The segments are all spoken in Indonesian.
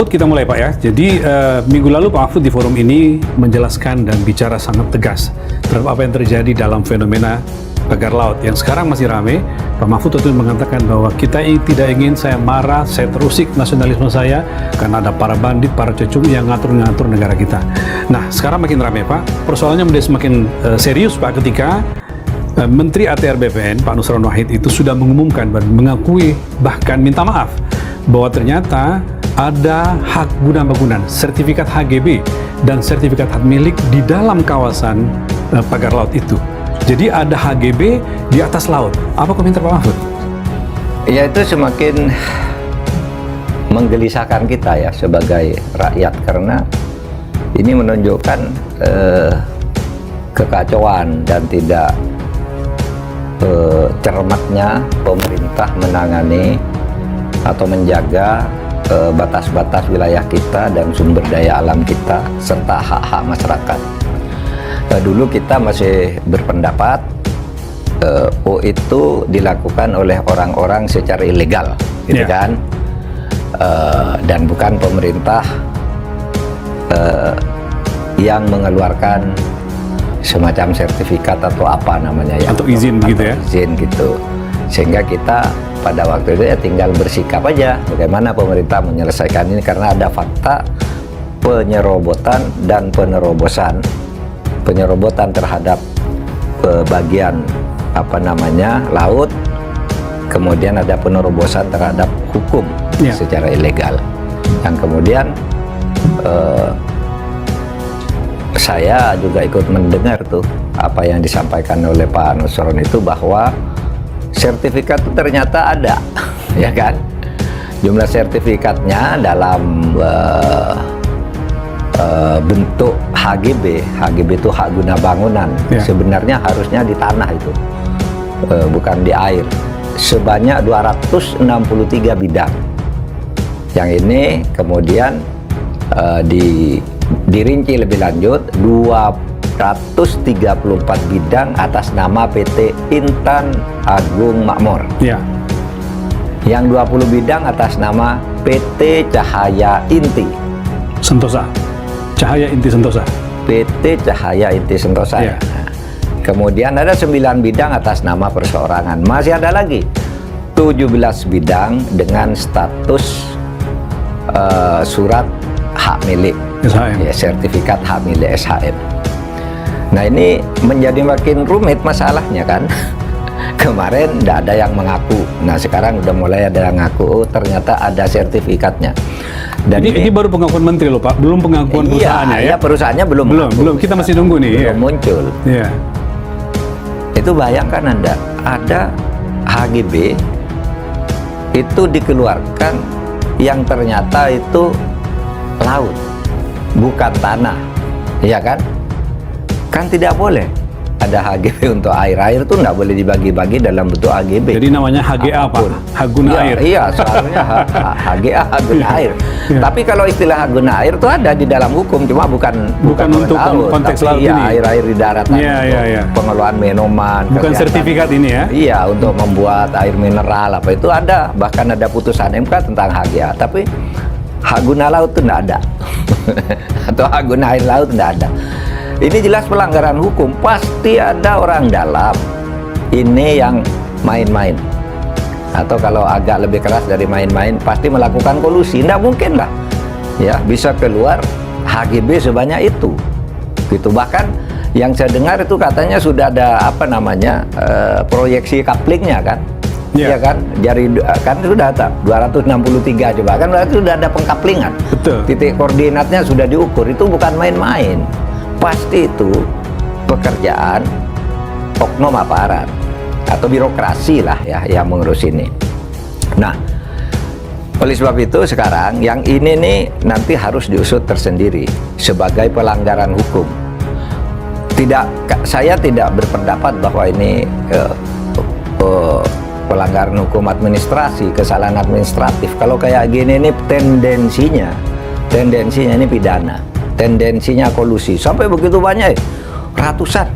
Kita mulai Pak ya. Jadi minggu lalu Pak Mahfud di forum ini menjelaskan dan bicara sangat tegas terhadap apa yang terjadi dalam fenomena pagar laut yang sekarang masih ramai. Pak Mahfud tentu mengatakan bahwa kita tidak ingin saya marah, saya terusik nasionalisme saya karena ada para bandit, para cecung yang ngatur-ngatur negara kita. Nah sekarang makin ramai Pak. Persoalannya menjadi semakin serius Pak ketika Menteri ATR BPN Pak Nusron Wahid itu sudah mengumumkan dan mengakui bahkan minta maaf bahwa ternyata ada hak guna bangunan, sertifikat HGB dan sertifikat hak milik di dalam kawasan pagar laut itu. Jadi ada HGB di atas laut. Apa komentar Pak Mahfud? Ya itu semakin menggelisahkan kita ya sebagai rakyat karena ini menunjukkan kekacauan dan tidak cermatnya pemerintah menangani atau menjaga batas-batas wilayah kita dan sumber daya alam kita serta hak-hak masyarakat. Dulu kita masih berpendapat itu dilakukan oleh orang-orang secara ilegal, gitu kan, dan bukan pemerintah yang mengeluarkan semacam sertifikat atau apa namanya ya, atau izin gitu ya, izin gitu, sehingga kita pada waktu itu ya tinggal bersikap aja bagaimana pemerintah menyelesaikan ini karena ada fakta penyerobotan dan penyerobotan terhadap bagian apa namanya laut, kemudian ada penerobosan terhadap hukum secara ilegal, yang kemudian saya juga ikut mendengar tuh apa yang disampaikan oleh Pak Nusron itu bahwa sertifikat itu ternyata ada, ya kan? Jumlah sertifikatnya dalam bentuk HGB. HGB itu hak guna bangunan. Sebenarnya harusnya di tanah itu, bukan di air. Sebanyak 263 bidang. Yang ini kemudian dirinci lebih lanjut 234 bidang atas nama PT Intan Agung Makmur. Yang 20 bidang atas nama PT Cahaya Inti Sentosa. Cahaya Inti Sentosa. PT Cahaya Inti Sentosa. Kemudian ada 9 bidang atas nama perseorangan. Masih ada lagi 17 bidang dengan status surat hak milik SHM. Ya, sertifikat hak milik SHM. Nah ini menjadi makin rumit masalahnya kan. Kemarin tidak ada yang mengaku. Nah sekarang udah mulai ada yang ngaku. Oh ternyata ada sertifikatnya. Dan ini baru pengakuan menteri loh Pak, belum pengakuan perusahaannya ya? Iya perusahaannya belum. Belum. Kita masih nunggu nih. Belum muncul. Itu bayangkan Anda, ada HGB itu dikeluarkan yang ternyata itu laut, bukan tanah, ya kan? Kan tidak boleh ada HGB untuk air. Air itu nggak boleh dibagi-bagi dalam bentuk HGB. Jadi namanya HGA Pak, hak guna air. Iya, seharusnya HGA, hak guna air. Tapi kalau istilah hak guna air itu ada di dalam hukum, cuma bukan untuk laut, konteks tapi laut ini. Air-air di daratan pengelolaan minuman. Bukan kesehatan. Sertifikat ini ya? Iya, untuk membuat air mineral apa itu ada. Bahkan ada putusan MK tentang HGA. Tapi hak guna laut itu tidak ada. Atau hak guna air laut tidak ada. Ini jelas pelanggaran hukum. Pasti ada orang dalam ini yang main-main, atau kalau agak lebih keras dari main-main pasti melakukan kolusi. Tidak mungkin lah ya bisa keluar HGB sebanyak itu gitu. Bahkan yang saya dengar itu katanya sudah ada apa namanya proyeksi couplingnya kan. Ya kan, dari kan sudah ada 263 coba kan, berarti sudah ada pengkaplingan. Betul. Titik koordinatnya sudah diukur. Itu bukan main-main. Pasti itu pekerjaan oknum aparat atau birokrasi lah ya yang mengurus ini. Nah, oleh sebab itu sekarang yang ini nih nanti harus diusut tersendiri sebagai pelanggaran hukum. Saya tidak berpendapat bahwa ini pelanggaran hukum administrasi, kesalahan administratif. Kalau kayak gini nih tendensinya ini pidana, tendensinya kolusi sampai begitu banyak, ratusan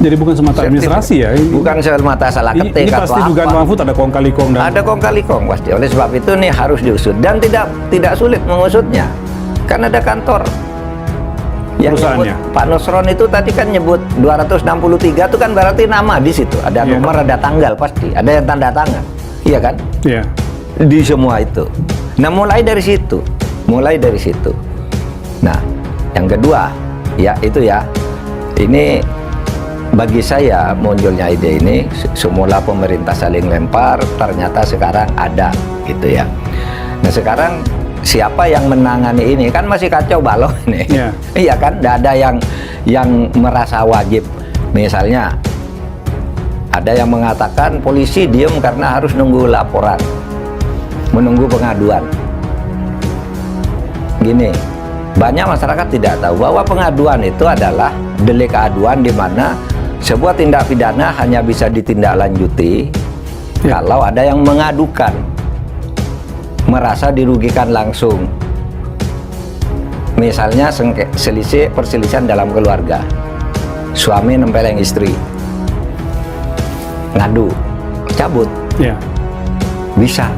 Jadi bukan semata administrasi ya? Bukan semata salah Ini ketik atau pasti dugaan apa. Pak Mahfud ada kong kali kong dan Ada kong kali kong pasti. Oleh sebab itu nih harus diusut dan tidak sulit mengusutnya. Kan ada kantor yang nyebut perusahaannya. Pak Nusron itu tadi kan nyebut 263 itu kan berarti nama di situ. Ada Iya. nomor, ada tanggal pasti. Ada yang tanda tangan. Iya kan? Iya. Di semua itu. Nah, mulai dari situ. Nah, yang kedua, ya itu ya. Ini bagi saya munculnya ide ini semula pemerintah saling lempar, ternyata sekarang ada gitu ya. Nah, sekarang siapa yang menangani ini kan masih kacau balau ini. Iya. Iya kan? Tidak ada yang merasa wajib. Misalnya ada yang mengatakan polisi diem karena harus nunggu laporan, menunggu pengaduan. Gini, banyak masyarakat tidak tahu bahwa pengaduan itu adalah delik aduan di mana sebuah tindak pidana hanya bisa ditindaklanjuti Ya. kalau ada yang mengadukan, merasa dirugikan langsung. Misalnya perselisihan dalam keluarga, suami nempeleng istri, ngadu, cabut, Iya. bisa.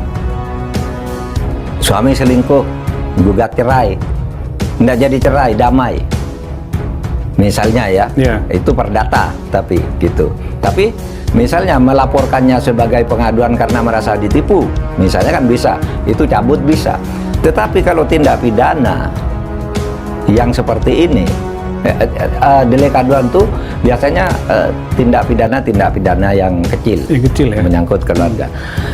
Suami selingkuh, gugat cerai, nggak jadi cerai, damai. Misalnya ya, Iya. itu perdata, tapi gitu. Tapi misalnya melaporkannya sebagai pengaduan karena merasa ditipu, misalnya kan bisa, itu cabut bisa. Tetapi kalau tindak pidana yang seperti ini, delik aduan tuh biasanya tindak pidana yang kecil, Yang kecil ya. menyangkut keluarga.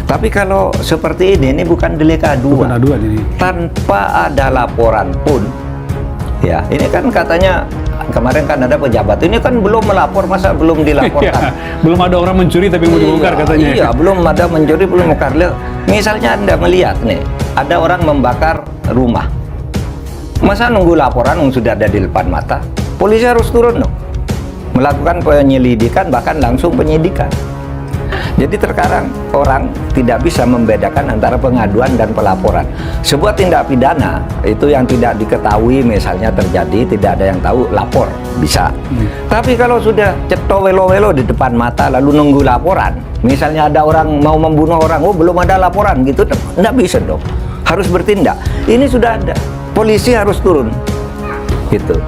Tapi kalau seperti ini bukan delik Bukan aduan, aduan ini. tanpa ada laporan pun. Ya, ini kan katanya kemarin kan ada pejabat ini kan belum melapor, masa belum dilaporkan? Iya. Belum ada orang mencuri tapi mau dibongkar katanya. Iya, belum ada mencuri, belum membakar. Misalnya Anda melihat nih, ada orang membakar rumah. Masa nunggu laporan yang sudah ada di depan mata? Polisi harus turun dong, melakukan penyelidikan, bahkan langsung penyidikan. Jadi terkadang orang tidak bisa membedakan antara pengaduan dan pelaporan. Sebuah tindak pidana itu yang tidak diketahui misalnya terjadi, tidak ada yang tahu, lapor bisa. Tapi kalau sudah ceto welo-welo di depan mata lalu nunggu laporan, misalnya ada orang mau membunuh orang, oh belum ada laporan gitu, tidak bisa dong. Harus bertindak. Ini sudah ada, polisi harus turun gitu.